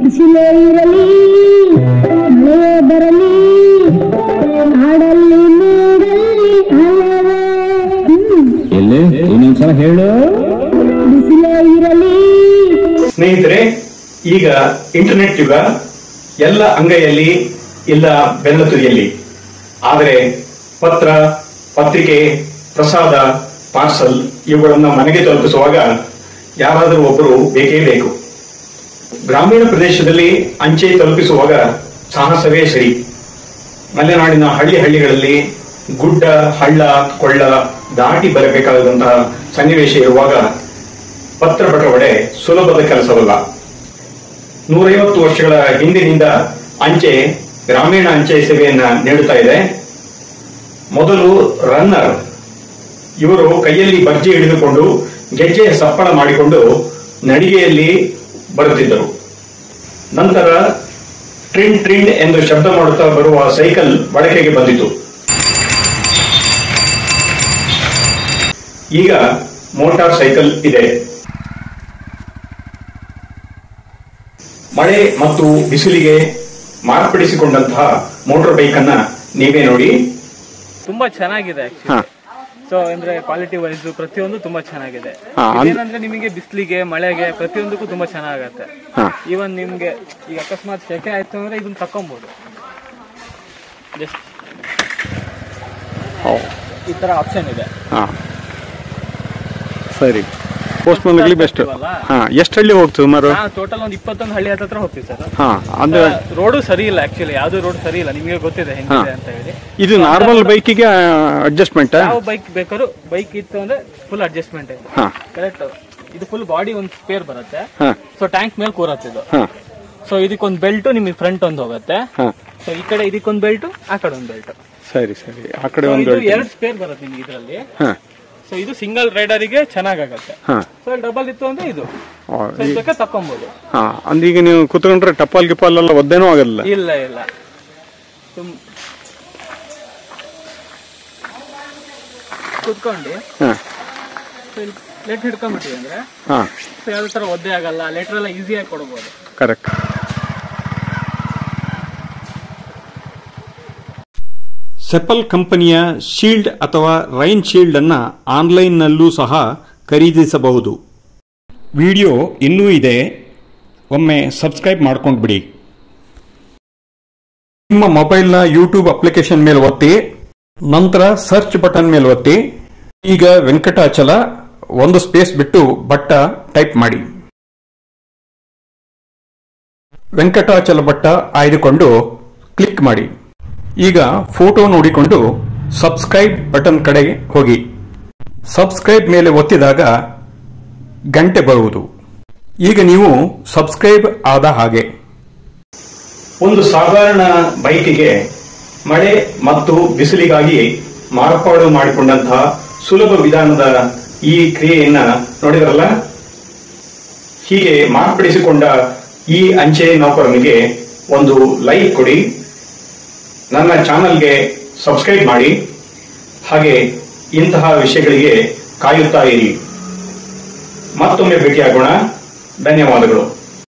ಬಿಸಿಲೇ ಇರಲಿ ಮಳೆ ಬರಲಿ ಹಾಡಲ್ಲಿ ನೀರಲ್ಲಿ ಅಲವೇ. ಎಲ್ಲಿ ಇನ್ನೊಂದ್ಸಲ ಹೇಳು. ಬಿಸಿಲೇ ಇರಲಿ. ಸ್ನೇಹಿತರೆ, ಈಗ ಇಂಟರ್ನೆಟ್ ಯುಗ, ಎಲ್ಲ ಅಂಗೈಯಲ್ಲಿ ಇಲ್ಲ ಬೆನ್ನ ತುದಿಯಲ್ಲಿ. ಆದರೆ ಪತ್ರ, ಪತ್ರಿಕೆ, ಪ್ರಸಾದ, ಪಾರ್ಸಲ್ ಇವುಗಳನ್ನು ಮನೆಗೆ ತಲುಪಿಸುವಾಗ ಯಾರಾದರೂ ಒಬ್ಬರು ಬೇಕೇ ಬೇಕು. ಗ್ರಾಮೀಣ ಪ್ರದೇಶದಲ್ಲಿ ಅಂಚೆ ತಲುಪಿಸುವಾಗ ಸಾಹಸವೇ ಸರಿ. ಮಲೆನಾಡಿನ ಹಳ್ಳಿಗಳಲ್ಲಿ ಗುಡ್ಡ, ಹಳ್ಳ, ಕೊಳ್ಳ ದಾಟಿ ಬರಬೇಕಾದಂತಹ ಸನ್ನಿವೇಶ ಇರುವಾಗ ಪತ್ರ ಬಟವಡೆ ಸುಲಭದ ಕೆಲಸವಲ್ಲ. 150 ವರ್ಷಗಳ ಹಿಂದಿನಿಂದ ಅಂಚೆ ಗ್ರಾಮೀಣ ಅಂಚೆ ಸೇವೆಯನ್ನ ನೀಡುತ್ತಾ ಇದೆ. ಮೊದಲು ರನ್ನರ್ ಇವರು ಕೈಯಲ್ಲಿ ಬರ್ಜಿ ಹಿಡಿದುಕೊಂಡು ಗೆಜ್ಜೆಯ ಸಪ್ಪಳ ಮಾಡಿಕೊಂಡು ನಡಿಗೆಯಲ್ಲಿ ಬರುತ್ತಿದ್ದರು. ನಂತರ ಟ್ರಿನ್ ಟ್ರಿನ್ ಎಂದು ಶಬ್ದ ಮಾಡುತ್ತಾ ಬರುವ ಸೈಕಲ್ ಬಳಕೆಗೆ ಬಂದಿತು. ಈಗ ಮೋಟಾರ್ ಸೈಕಲ್ ಇದೆ. ಮಳೆ ಮತ್ತು ಬಿಸಿಲಿಗೆ ಮಾರ್ಪಡಿಸಿಕೊಂಡಂತಹ ಮೋಟಾರ್ ಬೈಕ್ ಅನ್ನ ನೀವೇ ನೋಡಿ. ತುಂಬಾ ಚೆನ್ನಾಗಿದೆ. ಸೊ ಅಂದ್ರೆ ಕ್ವಾಲಿಟಿ ವೈಸ್ ಪ್ರತಿಯೊಂದು ತುಂಬಾ ಚೆನ್ನಾಗಿದೆ. ಏನಂದ್ರೆ ನಿಮಗೆ ಬಿಸಿಲಿಗೆ, ಮಳೆಗೆ ಪ್ರತಿಯೊಂದಕ್ಕೂ ತುಂಬಾ ಚೆನ್ನಾಗತ್ತೆ. ಈವನ್ ನಿಮ್ಗೆ ಈಗ ಅಕಸ್ಮಾತ್ ಸೆಕೆ ಆಯ್ತು ಅಂದ್ರೆ ಇದನ್ನ ತಕೊಂಬಹುದು. ಜಸ್ಟ್ ಈ ತರ ಆಪ್ಷನ್ ಇದೆ. ಸರಿ, ಪೋಸ್ಟ್ ಮ್ಯಾನ್ ಬೆಸ್ಟ್. ಎಷ್ಟು ಹಳ್ಳಿ ಹೋಗ್ತದೆ ಸುಮಾರು? ಟೋಟಲ್ ಒಂದು 21 ಹಳ್ಳಿ ಹತ್ರ ಹೋಗ್ತೀವಿ ಸರ್. ಅಂದ್ರೆ ರೋಡು ಸರಿ ಇಲ್ಲ, ಆಕ್ಚುಲಿ ಯಾವ್ದು ರೋಡ್ ಸರಿ ಇಲ್ಲ, ನಿಮಗೆ ಗೊತ್ತಿದೆ ಹೆಂಗಿದೆ ಅಂತ ಹೇಳಿ. ಇದು ನಾರ್ಮಲ್ ಬೈಕಿಗೆ ಅಡ್ಜಸ್ಟ್ಮೆಂಟ್? ಯಾವ ಬೈಕ್ ಬೇಕಾದ್ರೂ, ಬೈಕ್ ಇತ್ತು ಅಂದ್ರೆ ಫುಲ್ ಅಡ್ಜಸ್ಟ್ಮೆಂಟ್ ಇದೆ. ಕರೆಕ್ಟ್. ಇದು ಫುಲ್ ಬಾಡಿ ಒಂದು ಸ್ಪೇರ್ ಬರುತ್ತೆ. ಸೊ ಟ್ಯಾಂಕ್ ಮೇಲೆ ಕೂರತ್ತೆ ಇದು. ಸೊ ಇದಕ್ಕೊಂದು ಬೆಲ್ಟ್ ನಿಮಗೆ ಫ್ರಂಟ್ ಒಂದು ಹೋಗುತ್ತೆ. ಸೊ ಈ ಕಡೆ ಇದಕ್ಕೊಂದು ಬೆಲ್ಟ್, ಆ ಕಡೆ ಒಂದು ಬೆಲ್ಟ್. ಸರಿ ಸರಿ. ಆ ಕಡೆ ಒಂದು 2 ಸ್ಪೇರ್ ಬರುತ್ತೆ ನಿಮ್ಗೆ ಇದರಲ್ಲಿ. ಸೊ ಇದು ಸಿಂಗಲ್ ರೈಡರಿಗೆ ಚೆನ್ನಾಗತ್ತೆ. ಸೊ ಡಬಲ್ ಇತ್ತು ಅಂದ್ರೆ ಇದು ತಕೊಂಬಹುದು. ಅಂದೀಗ ನೀವು ಕುತ್ಕೊಂಡ್ರೆ ಟಪಾಲ್ ಗಿಪಾಲ್ ಎಲ್ಲ ಒದ್ದೇನೂ ಆಗಲ್ಲ? ಇಲ್ಲ ಇಲ್ಲ, ಕುತ್ಕೊಂಡು ಲೆಟರ್ ಹಿಡ್ಕೊಂಡ್ಬಿಟ್ಟಿವಿ ಅಂದ್ರೆ ಯಾವ್ದು ತರ ಒದ್ದೆ ಆಗಲ್ಲ. ಲೆಟರ್ ಎಲ್ಲ ಈಸಿಯಾಗಿ ಕೊಡಬಹುದು. ಕರೆಕ್ಟ್. ಸೆಪಲ್ ಕಂಪನಿಯ ಶೀಲ್ಡ್ ಅಥವಾ ರೈನ್ ಶೀಲ್ಡ್ ಅನ್ನ ಆನ್ಲೈನ್ನಲ್ಲೂ ಸಹ ಖರೀದಿಸಬಹುದು. ವಿಡಿಯೋ ಇನ್ನೂ ಇದೆ, ಒಮ್ಮೆ ಸಬ್ಸ್ಕ್ರೈಬ್ ಮಾಡ್ಕೊಂಡ್ಬಿಡಿ. ನಿಮ್ಮ ಮೊಬೈಲ್ನ ಯೂಟ್ಯೂಬ್ ಅಪ್ಲಿಕೇಶನ್ ಮೇಲೆ ಒತ್ತಿ, ನಂತರ ಸರ್ಚ್ ಬಟನ್ ಮೇಲೆ ಒತ್ತಿ. ಈಗ ವೆಂಕಟಾಚಲ ಒಂದು ಸ್ಪೇಸ್ ಬಿಟ್ಟು ಭಟ್ಟ ಟೈಪ್ ಮಾಡಿ. ವೆಂಕಟಾಚಲ ಭಟ್ಟ ಆಯ್ದುಕೊಂಡು ಕ್ಲಿಕ್ ಮಾಡಿ. ಈಗ ಫೋಟೋ ನೋಡಿಕೊಂಡು ಸಬ್ಸ್ಕ್ರೈಬ್ ಬಟನ್ ಕಡೆ ಹೋಗಿ. ಸಬ್ಸ್ಕ್ರೈಬ್ ಮೇಲೆ ಒತ್ತಿದಾಗ ಗಂಟೆ ಬರುವುದು. ಈಗ ನೀವು ಸಬ್ಸ್ಕ್ರೈಬ್ ಆದ ಹಾಗೆ. ಒಂದು ಸಾಧಾರಣ ಬೈಕಿಗೆ ಮಳೆ ಮತ್ತು ಬಿಸಿಲಿಗಾಗಿ ಮಾರ್ಪಾಡು ಮಾಡಿಕೊಂಡಂತಹ ಸುಲಭ ವಿಧಾನದ ಈ ಕ್ರಿಯೆಯನ್ನ ನೋಡಿದ್ರಲ್ಲ. ಹೀಗೆ ಮಾರ್ಪಡಿಸಿಕೊಂಡ ಈ ಅಂಚೆ ನೌಕರನಿಗೆ ಒಂದು ಲೈಕ್ ಕೊಡಿ, ನನ್ನ ಚಾನಲ್ಗೆ ಸಬ್ಸ್ಕ್ರೈಬ್ ಮಾಡಿ, ಹಾಗೆ ಇಂತಹ ವಿಷಯಗಳಿಗೆ ಕಾಯುತ್ತಾ ಇರಿ. ಮತ್ತೊಮ್ಮೆ ಭೇಟಿಯಾಗೋಣ. ಧನ್ಯವಾದಗಳು.